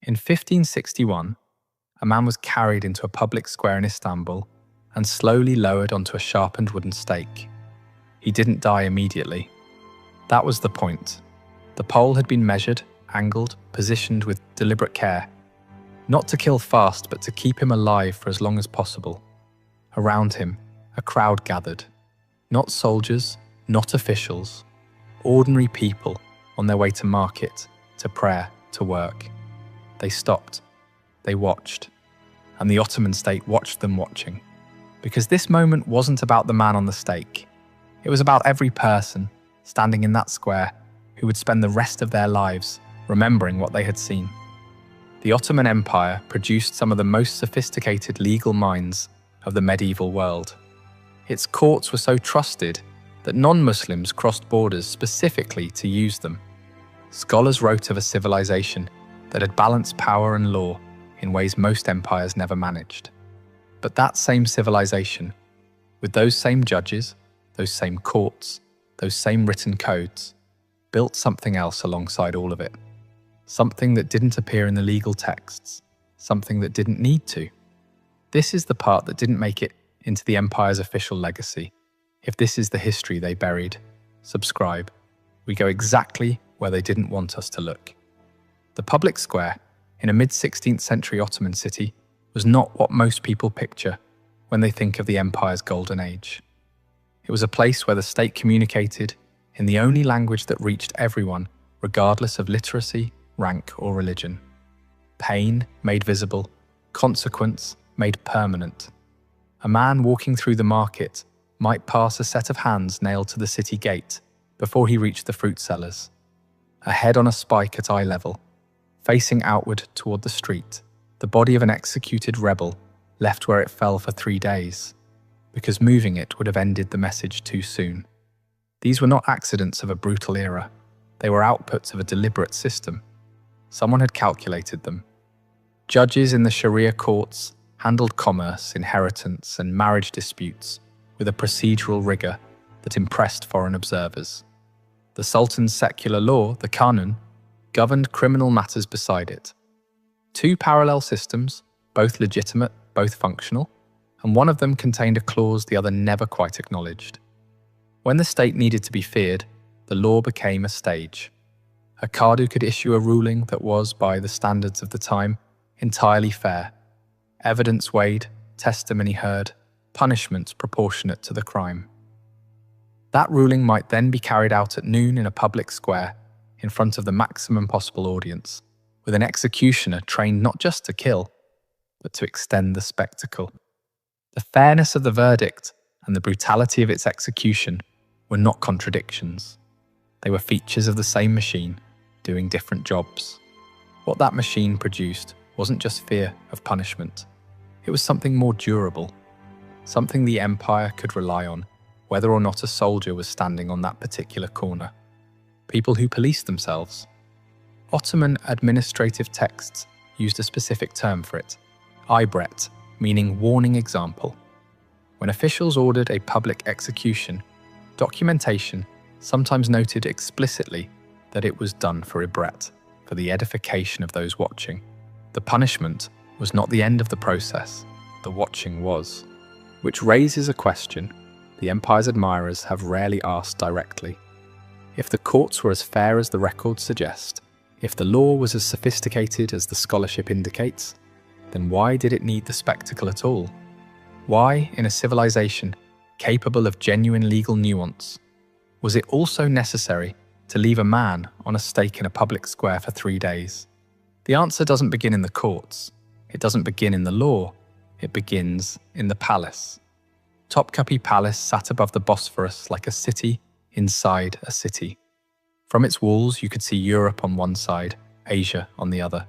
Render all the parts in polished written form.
In 1561, a man was carried into a public square in Istanbul and slowly lowered onto a sharpened wooden stake. He didn't die immediately. That was the point. The pole had been measured, angled, positioned with deliberate care. Not to kill fast, but to keep him alive for as long as possible. Around him, a crowd gathered. Not soldiers, not officials. Ordinary people on their way to market, to prayer, to work. They stopped. They watched. And the Ottoman state watched them watching. Because this moment wasn't about the man on the stake. It was about every person standing in that square who would spend the rest of their lives remembering what they had seen. The Ottoman Empire produced some of the most sophisticated legal minds of the medieval world. Its courts were so trusted that non-Muslims crossed borders specifically to use them. Scholars wrote of a civilization that had balanced power and law in ways most empires never managed. But that same civilization, with those same judges, those same courts, those same written codes, built something else alongside all of it. Something that didn't appear in the legal texts, something that didn't need to. This is the part that didn't make it into the empire's official legacy. If this is the history they buried, subscribe. We go exactly where they didn't want us to look. The public square in a mid-16th century Ottoman city was not what most people picture when they think of the empire's golden age. It was a place where the state communicated in the only language that reached everyone, regardless of literacy, rank, or religion. Pain made visible, consequence made permanent. A man walking through the market might pass a set of hands nailed to the city gate before he reached the fruit sellers. A head on a spike at eye level, facing outward toward the street, the body of an executed rebel left where it fell for 3 days, because moving it would have ended the message too soon. These were not accidents of a brutal era. They were outputs of a deliberate system. Someone had calculated them. Judges in the Sharia courts handled commerce, inheritance, and marriage disputes with a procedural rigor that impressed foreign observers. The Sultan's secular law, the Kanun, governed criminal matters beside it. Two parallel systems, both legitimate, both functional, and one of them contained a clause the other never quite acknowledged. When the state needed to be feared, the law became a stage. A Qadi could issue a ruling that was, by the standards of the time, entirely fair. Evidence weighed, testimony heard, punishments proportionate to the crime. That ruling might then be carried out at noon in a public square, in front of the maximum possible audience, with an executioner trained not just to kill, but to extend the spectacle. The fairness of the verdict and the brutality of its execution were not contradictions. They were features of the same machine, doing different jobs. What that machine produced wasn't just fear of punishment. It was something more durable, something the empire could rely on, whether or not a soldier was standing on that particular corner. People who policed themselves. Ottoman administrative texts used a specific term for it, ibret, meaning warning example. When officials ordered a public execution, documentation sometimes noted explicitly that it was done for ibret, for the edification of those watching. The punishment was not the end of the process, the watching was. Which raises a question the empire's admirers have rarely asked directly. If the courts were as fair as the records suggest, if the law was as sophisticated as the scholarship indicates, then why did it need the spectacle at all? Why, in a civilization capable of genuine legal nuance, was it also necessary to leave a man on a stake in a public square for 3 days? The answer doesn't begin in the courts. It doesn't begin in the law. It begins in the palace. Topkapi Palace sat above the Bosphorus like a city inside a city. From its walls you could see Europe on one side, Asia on the other.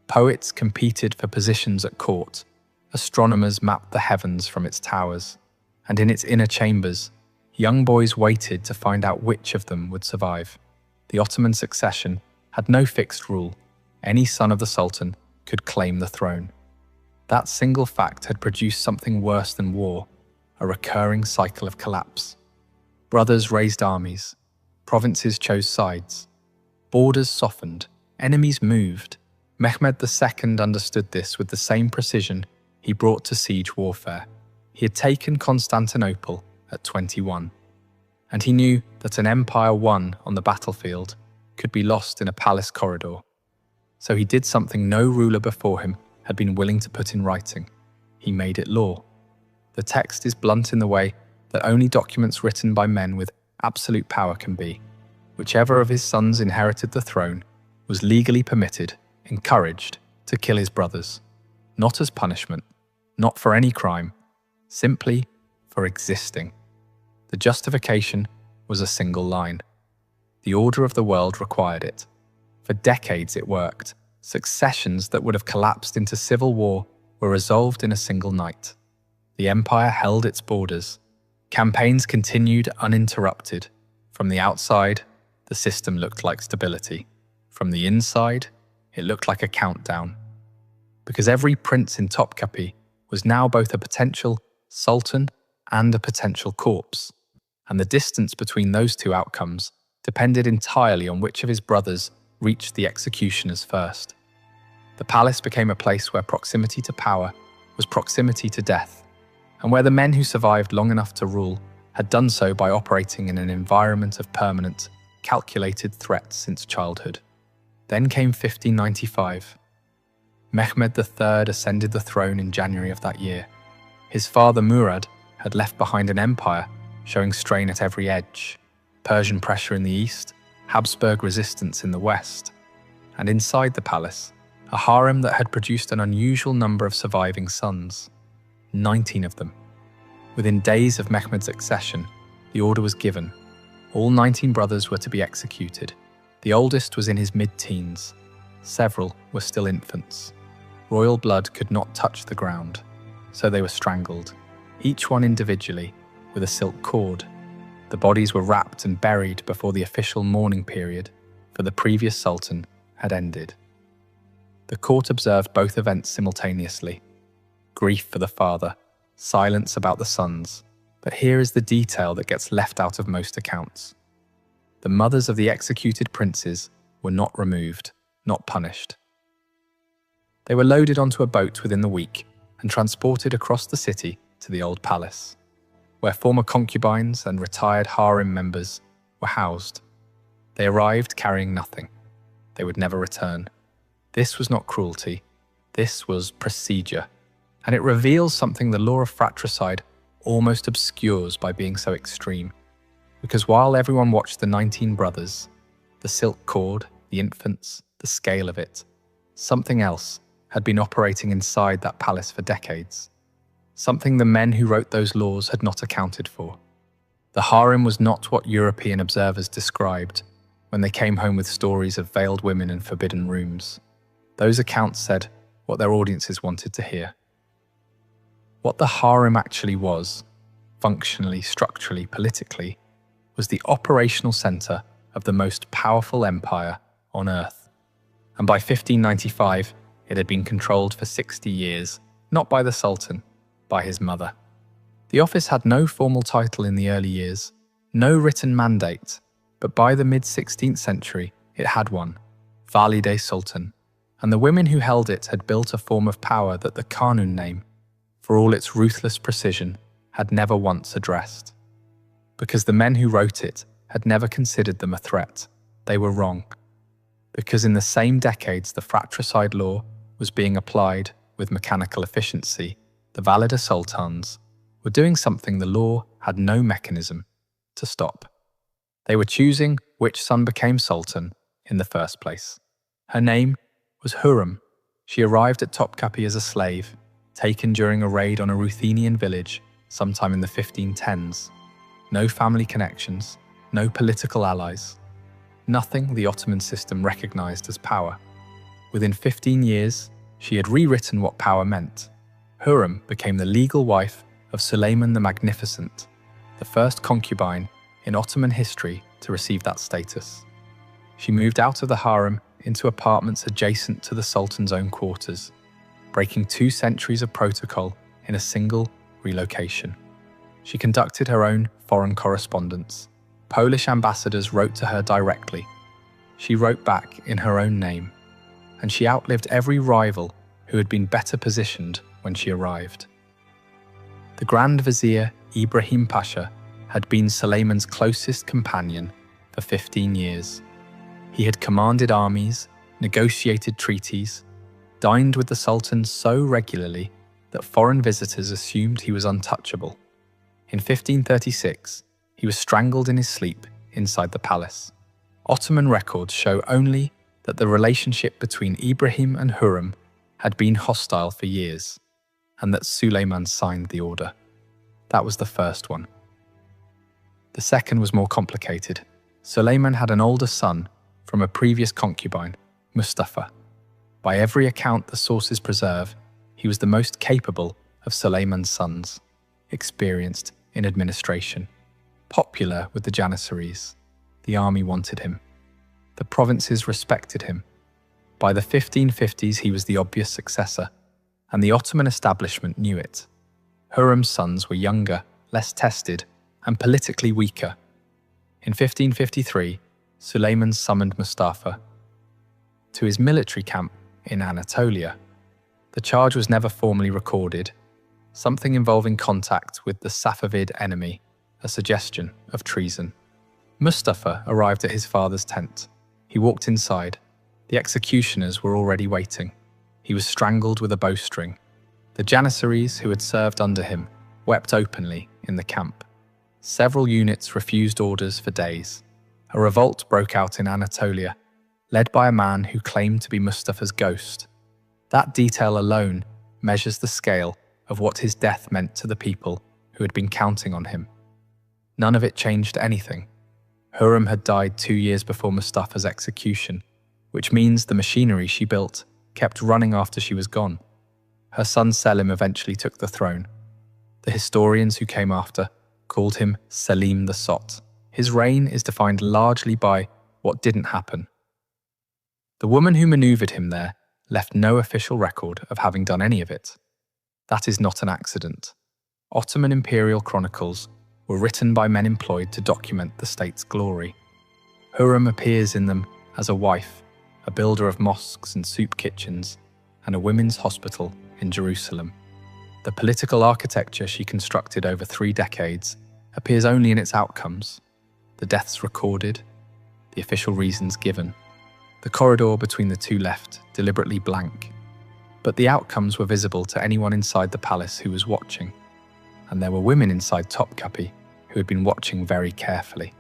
Poets competed for positions at court. Astronomers mapped the heavens from its towers. And in its inner chambers, young boys waited to find out which of them would survive. The Ottoman succession had no fixed rule. Any son of the Sultan could claim the throne. That single fact had produced something worse than war, a recurring cycle of collapse. Brothers raised armies, provinces chose sides, borders softened, enemies moved, Mehmed II understood this with the same precision he brought to siege warfare. He had taken Constantinople at 21, and he knew that an empire won on the battlefield could be lost in a palace corridor. So he did something no ruler before him had been willing to put in writing. He made it law. The text is blunt in the way that only documents written by men with absolute power can be. Whichever of his sons inherited the throne was legally permitted, encouraged, to kill his brothers, not as punishment, not for any crime, simply for existing. The justification was a single line. The order of the world required it. For decades it worked. Successions that would have collapsed into civil war were resolved in a single night. The empire held its borders. Campaigns continued uninterrupted. From the outside, the system looked like stability. From the inside, it looked like a countdown. Because every prince in Topkapi was now both a potential sultan and a potential corpse, and the distance between those two outcomes depended entirely on which of his brothers reached the executioners first. The palace became a place where proximity to power was proximity to death, and where the men who survived long enough to rule had done so by operating in an environment of permanent, calculated threats since childhood. Then came 1595. Mehmed III ascended the throne in January of that year. His father Murad had left behind an empire showing strain at every edge, Persian pressure in the east, Habsburg resistance in the west, and inside the palace, a harem that had produced an unusual number of surviving sons, 19 of them. Within days of Mehmed's accession, the order was given. All 19 brothers were to be executed. The oldest was in his mid-teens. Several were still infants. Royal blood could not touch the ground, so they were strangled, each one individually, with a silk cord. The bodies were wrapped and buried before the official mourning period for the previous sultan had ended. The court observed both events simultaneously. Grief for the father, silence about the sons, but here is the detail that gets left out of most accounts. The mothers of the executed princes were not removed, not punished. They were loaded onto a boat within the week and transported across the city to the old palace, where former concubines and retired harem members were housed. They arrived carrying nothing. They would never return. This was not cruelty. This was procedure. And it reveals something the law of fratricide almost obscures by being so extreme. Because while everyone watched the 19 brothers, the silk cord, the infants, the scale of it, something else had been operating inside that palace for decades. Something the men who wrote those laws had not accounted for. The harem was not what European observers described when they came home with stories of veiled women and forbidden rooms. Those accounts said what their audiences wanted to hear. What the harem actually was, functionally, structurally, politically, was the operational centre of the most powerful empire on earth. And by 1595, it had been controlled for 60 years, not by the Sultan, by his mother. The office had no formal title in the early years, no written mandate, but by the mid-16th century, it had one, Valide Sultan, and the women who held it had built a form of power that the Kanun name, for all its ruthless precision, had never once addressed. Because the men who wrote it had never considered them a threat, they were wrong. Because in the same decades the fratricide law was being applied with mechanical efficiency, the Valide Sultans were doing something the law had no mechanism to stop. They were choosing which son became sultan in the first place. Her name was Hurrem. She arrived at Topkapi as a slave, taken during a raid on a Ruthenian village sometime in the 1510s. No family connections, no political allies. Nothing the Ottoman system recognized as power. Within 15 years, she had rewritten what power meant. Hurrem became the legal wife of Suleiman the Magnificent, the first concubine in Ottoman history to receive that status. She moved out of the harem into apartments adjacent to the Sultan's own quarters, breaking 2 centuries of protocol in a single relocation. She conducted her own foreign correspondence. Polish ambassadors wrote to her directly. She wrote back in her own name. and she outlived every rival who had been better positioned when she arrived. The Grand Vizier Ibrahim Pasha had been Sulayman's closest companion for 15 years. He had commanded armies, negotiated treaties, dined with the Sultan so regularly that foreign visitors assumed he was untouchable. In 1536, he was strangled in his sleep inside the palace. Ottoman records show only that the relationship between Ibrahim and Hurrem had been hostile for years, and that Sulayman signed the order. That was the first one. The second was more complicated. Sulayman had an older son from a previous concubine, Mustafa. By every account the sources preserve, he was the most capable of Sulayman's sons, experienced in administration, popular with the Janissaries. The army wanted him. The provinces respected him. By the 1550s, he was the obvious successor, and the Ottoman establishment knew it. Hurrem's sons were younger, less tested, and politically weaker. In 1553, Sulayman summoned Mustafa to his military camp in Anatolia. The charge was never formally recorded, something involving contact with the Safavid enemy, a suggestion of treason. Mustafa arrived at his father's tent. He walked inside. The executioners were already waiting. He was strangled with a bowstring. The Janissaries who had served under him wept openly in the camp. Several units refused orders for days. A revolt broke out in Anatolia, led by a man who claimed to be Mustafa's ghost. That detail alone measures the scale of what his death meant to the people who had been counting on him. None of it changed anything. Hurrem had died 2 years before Mustafa's execution, which means the machinery she built kept running after she was gone. Her son Selim eventually took the throne. The historians who came after called him Selim the Sot. His reign is defined largely by what didn't happen. The woman who maneuvered him there left no official record of having done any of it. That is not an accident. Ottoman imperial chronicles were written by men employed to document the state's glory. Hurrem appears in them as a wife, a builder of mosques and soup kitchens, and a women's hospital in Jerusalem. The political architecture she constructed over 3 decades appears only in its outcomes, the deaths recorded, the official reasons given. The corridor between the two left deliberately blank, but the outcomes were visible to anyone inside the palace who was watching, and there were women inside Topkapi who had been watching very carefully.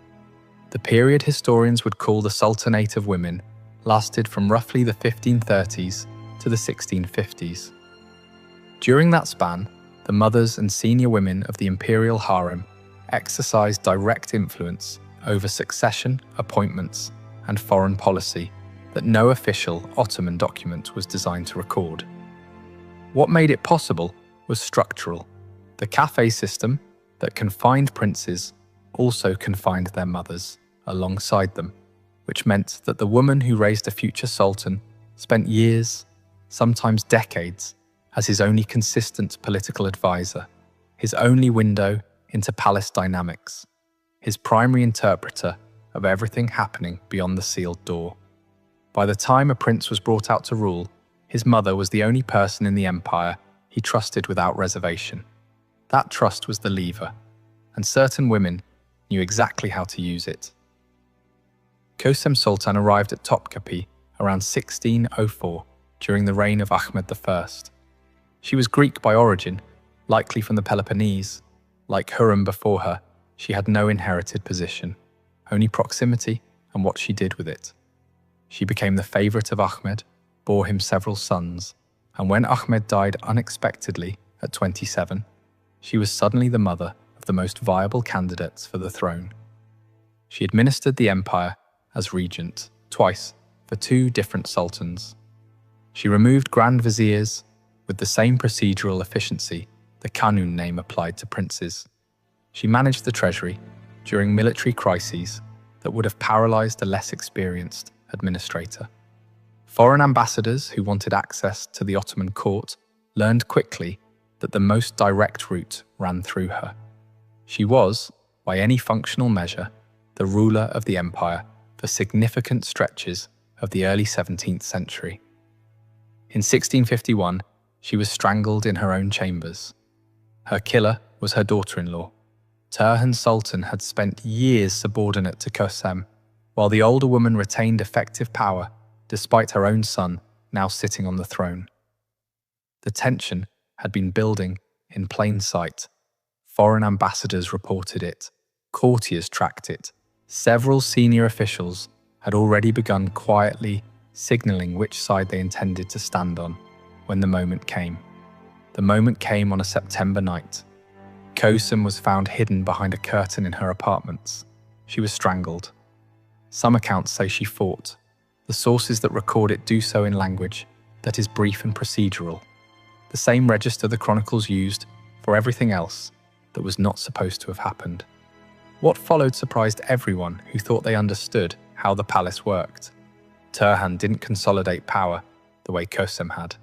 The period historians would call the Sultanate of Women lasted from roughly the 1530s to the 1650s. During that span, the mothers and senior women of the imperial harem exercised direct influence over succession, appointments, and foreign policy that no official Ottoman document was designed to record. What made it possible was structural. The café system that confined princes also confined their mothers alongside them, which meant that the woman who raised a future sultan spent years, sometimes decades, as his only consistent political advisor, his only window into palace dynamics, his primary interpreter of everything happening beyond the sealed door. By the time a prince was brought out to rule, his mother was the only person in the empire he trusted without reservation. That trust was the lever, and certain women knew exactly how to use it. Kösem Sultan arrived at Topkapi around 1604 during the reign of Ahmed I. She was Greek by origin, likely from the Peloponnese. Like Hurrem before her, she had no inherited position, only proximity and what she did with it. She became the favourite of Ahmed, bore him several sons, and when Ahmed died unexpectedly at 27, she was suddenly the mother of the most viable candidates for the throne. She administered the empire as regent, twice, for 2 different sultans. She removed grand viziers with the same procedural efficiency the Kanun name applied to princes. She managed the treasury during military crises that would have paralysed a less experienced administrator. Foreign ambassadors who wanted access to the Ottoman court learned quickly that the most direct route ran through her. She was, by any functional measure, the ruler of the empire for significant stretches of the early 17th century. In 1651, she was strangled in her own chambers. Her killer was her daughter-in-law. Turhan Sultan had spent years subordinate to Kösem, while the older woman retained effective power despite her own son now sitting on the throne. The tension had been building in plain sight. Foreign ambassadors reported it. Courtiers tracked it. Several senior officials had already begun quietly signalling which side they intended to stand on when the moment came. The moment came on a September night. Kösem was found hidden behind a curtain in her apartments. She was strangled. Some accounts say she fought. The sources that record it do so in language that is brief and procedural, the same register the chronicles used for everything else that was not supposed to have happened. What followed surprised everyone who thought they understood how the palace worked. Turhan didn't consolidate power the way Kösem had.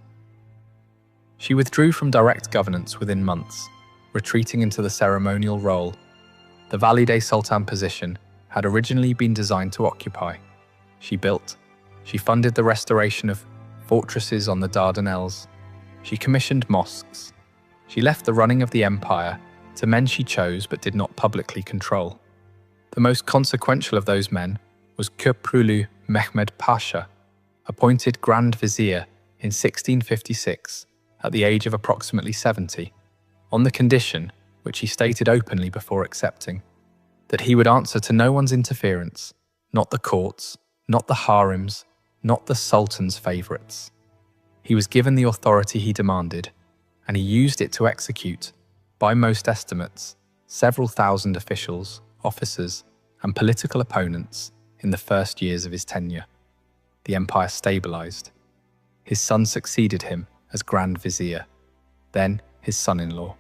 She withdrew from direct governance within months, retreating into the ceremonial role the Valide Sultan position had originally been designed to occupy. She funded the restoration of fortresses on the Dardanelles. She commissioned mosques. She left the running of the empire to men she chose but did not publicly control. The most consequential of those men was Köprülü Mehmed Pasha, appointed Grand Vizier in 1656 at the age of approximately 70, on the condition, which he stated openly before accepting, that he would answer to no one's interference, not the courts, not the harems, not the Sultan's favourites. He was given the authority he demanded, and he used it to execute, by most estimates, several thousand officials, officers, and political opponents in the first years of his tenure. The empire stabilised. His son succeeded him as Grand Vizier, then his son-in-law.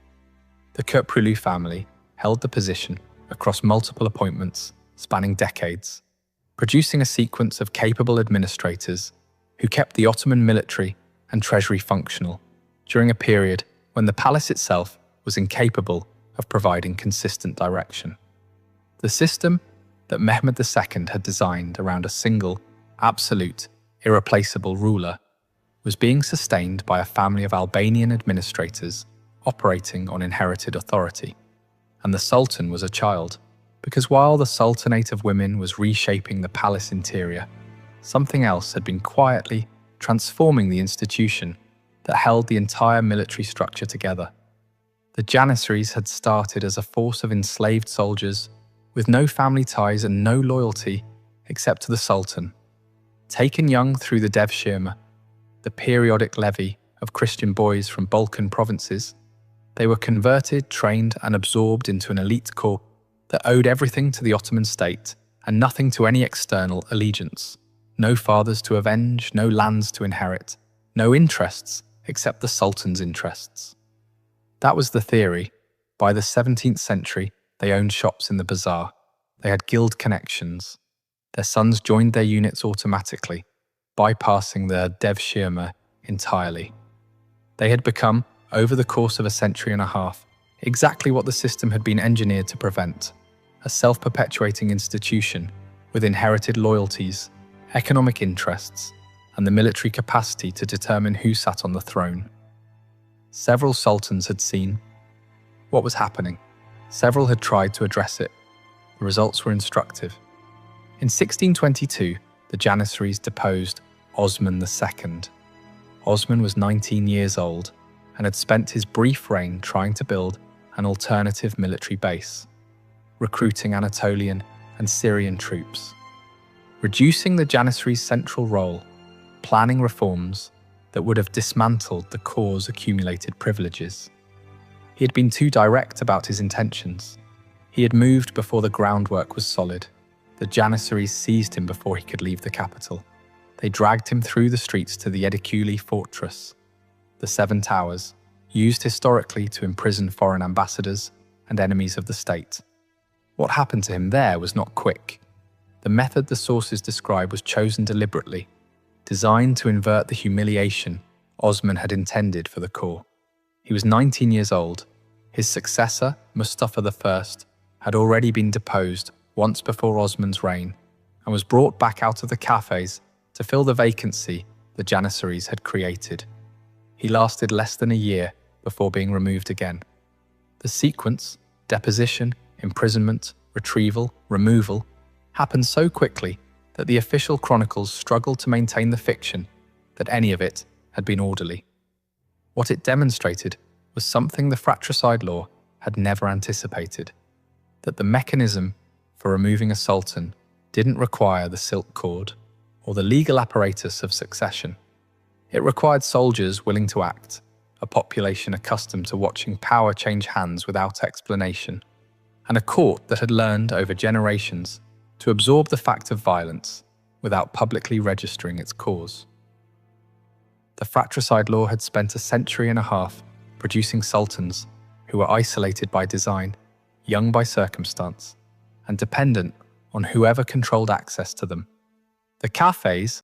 The Köprülü family held the position across multiple appointments spanning decades, producing a sequence of capable administrators who kept the Ottoman military and treasury functional during a period when the palace itself was incapable of providing consistent direction. The system that Mehmed II had designed around a single, absolute, irreplaceable ruler was being sustained by a family of Albanian administrators operating on inherited authority. And the Sultan was a child, because while the Sultanate of Women was reshaping the palace interior, something else had been quietly transforming the institution that held the entire military structure together. The Janissaries had started as a force of enslaved soldiers with no family ties and no loyalty except to the Sultan. Taken young through the Devshirme, the periodic levy of Christian boys from Balkan provinces, they were converted, trained, and absorbed into an elite corps that owed everything to the Ottoman state and nothing to any external allegiance. No fathers to avenge, no lands to inherit, no interests except the Sultan's interests. That was the theory. By the 17th century, they owned shops in the bazaar. They had guild connections. Their sons joined their units automatically, bypassing the Devshirme entirely. They had become, over the course of a century and a half, exactly what the system had been engineered to prevent: a self-perpetuating institution with inherited loyalties, economic interests, and the military capacity to determine who sat on the throne. Several sultans had seen what was happening. Several had tried to address it. The results were instructive. In 1622, the Janissaries deposed Osman II. Osman was 19 years old and had spent his brief reign trying to build an alternative military base, recruiting Anatolian and Syrian troops, reducing the Janissaries' central role, planning reforms that would have dismantled the corps' accumulated privileges. He had been too direct about his intentions. He had moved before the groundwork was solid. The Janissaries seized him before he could leave the capital. They dragged him through the streets to the Edikuli fortress, the Seven Towers, used historically to imprison foreign ambassadors and enemies of the state. What happened to him there was not quick. The method the sources describe was chosen deliberately, designed to invert the humiliation Osman had intended for the corps. He was 19 years old. His successor, Mustafa I, had already been deposed once before Osman's reign and was brought back out of the cafes to fill the vacancy the Janissaries had created. He lasted less than a year before being removed again. The sequence, deposition, imprisonment, retrieval, removal, happened so quickly that the official chronicles struggled to maintain the fiction that any of it had been orderly. What it demonstrated was something the fratricide law had never anticipated, that the mechanism for removing a sultan didn't require the silk cord or the legal apparatus of succession. It required soldiers willing to act, a population accustomed to watching power change hands without explanation, and a court that had learned over generations to absorb the fact of violence without publicly registering its cause. The fratricide law had spent a century and a half producing sultans who were isolated by design, young by circumstance, and dependent on whoever controlled access to them. The cafes,